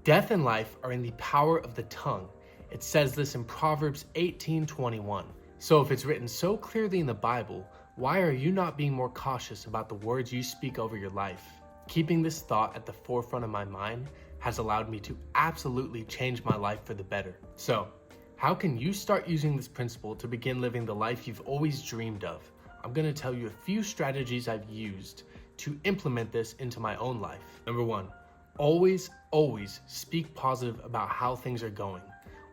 Death and life are in the power of the tongue. It says this in Proverbs 18:21. So if it's written so clearly in the Bible, why are you not being more cautious about the words you speak over your life? Keeping this thought at the forefront of my mind has allowed me to absolutely change my life for the better. So, how can you start using this principle to begin living the life you've always dreamed of? I'm going to tell you a few strategies I've used to implement this into my own life. Number 1, always speak positive about how things are going.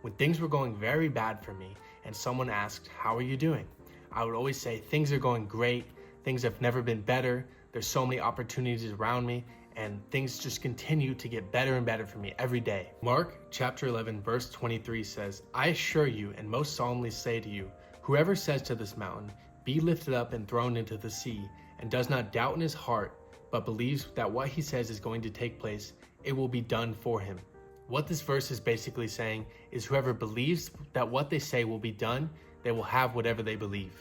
When things were going very bad for me and someone asked, "How are you doing?" I would always say, "Things are going great. Things have never been better. There's so many opportunities around me, and things just continue to get better and better for me every day." Mark chapter 11 verse 23 says, "I assure you and most solemnly say to you, whoever says to this mountain, 'Be lifted up and thrown into the sea,' and does not doubt in his heart, but believes that what he says is going to take place, it will be done for him." What this verse is basically saying is whoever believes that what they say will be done, they will have whatever they believe.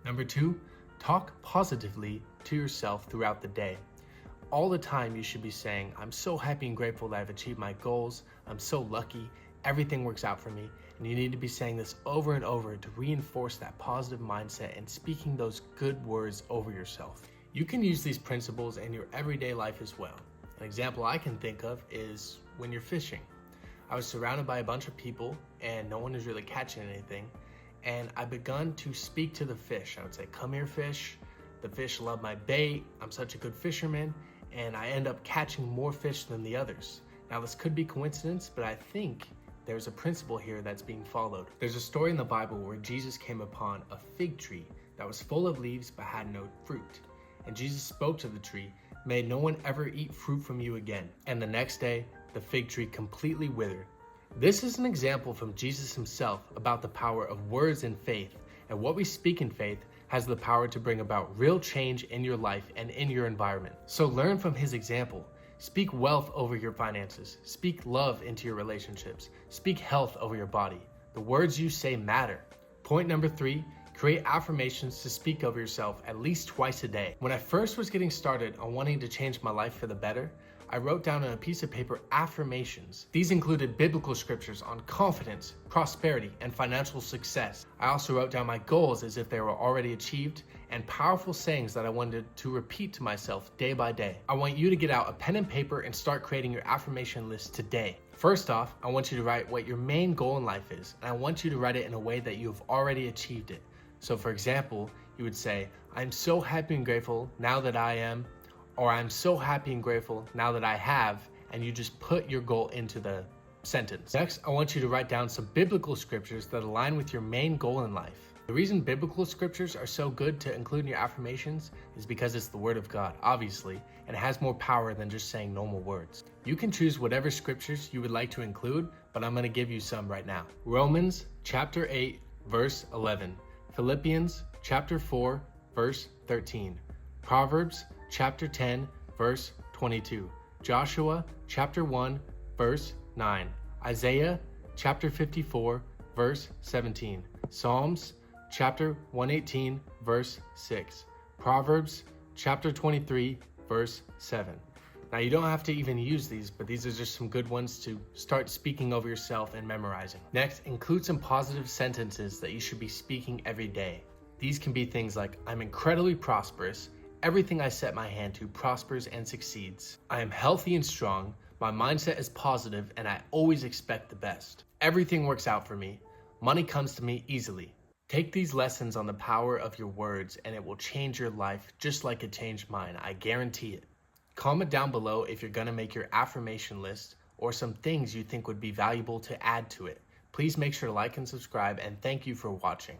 Number 2, talk positively to yourself throughout the day. All the time you should be saying, "I'm so happy and grateful that I've achieved my goals. I'm so lucky. Everything works out for me." And you need to be saying this over and over to reinforce that positive mindset and speaking those good words over yourself. You can use these principles in your everyday life as well. An example I can think of is when you're fishing. I was surrounded by a bunch of people and no one is really catching anything. And I begun to speak to the fish. I would say, "Come here, fish." The fish love my bait. I'm such a good fisherman. And I end up catching more fish than the others. Now this could be coincidence, but I think there's a principle here that's being followed. There's a story in the Bible where Jesus came upon a fig tree that was full of leaves but had no fruit. And Jesus spoke to the tree, "May no one ever eat fruit from you again." And the next day, the fig tree completely withered. This is an example from Jesus himself about the power of words and faith, and what we speak in faith has the power to bring about real change in your life and in your environment. So learn from his example. Speak wealth over your finances. Speak love into your relationships. Speak health over your body. The words you say matter. Point number 3, create affirmations to speak over yourself at least twice a day. When I first was getting started on wanting to change my life for the better, I wrote down on a piece of paper affirmations. These included biblical scriptures on confidence, prosperity, and financial success. I also wrote down my goals as if they were already achieved and powerful sayings that I wanted to repeat to myself day by day. I want you to get out a pen and paper and start creating your affirmation list today. First off, I want you to write what your main goal in life is, and I want you to write it in a way that you have already achieved it. So for example, you would say, "I'm so happy and grateful now that I am," or "I'm so happy and grateful now that I have," and you just put your goal into the sentence. Next, I want you to write down some biblical scriptures that align with your main goal in life. The reason biblical scriptures are so good to include in your affirmations is because it's the word of God, obviously, and it has more power than just saying normal words. You can choose whatever scriptures you would like to include, but I'm going to give you some right now. Romans chapter 8, verse 11. Philippians chapter 4, verse 13. Proverbs chapter 10, verse 22. Joshua chapter 1, verse 9. Isaiah chapter 54, verse 17. Psalms chapter 118, verse 6. Proverbs chapter 23, verse 7. Now you don't have to even use these, but these are just some good ones to start speaking over yourself and memorizing. Next, include some positive sentences that you should be speaking every day. These can be things like, "I'm incredibly prosperous. Everything I set my hand to prospers and succeeds. I am healthy and strong. My mindset is positive and I always expect the best. Everything works out for me. Money comes to me easily." Take these lessons on the power of your words and it will change your life just like it changed mine. I guarantee it. Comment down below if you're going to make your affirmation list or some things you think would be valuable to add to it. Please make sure to like and subscribe, and thank you for watching.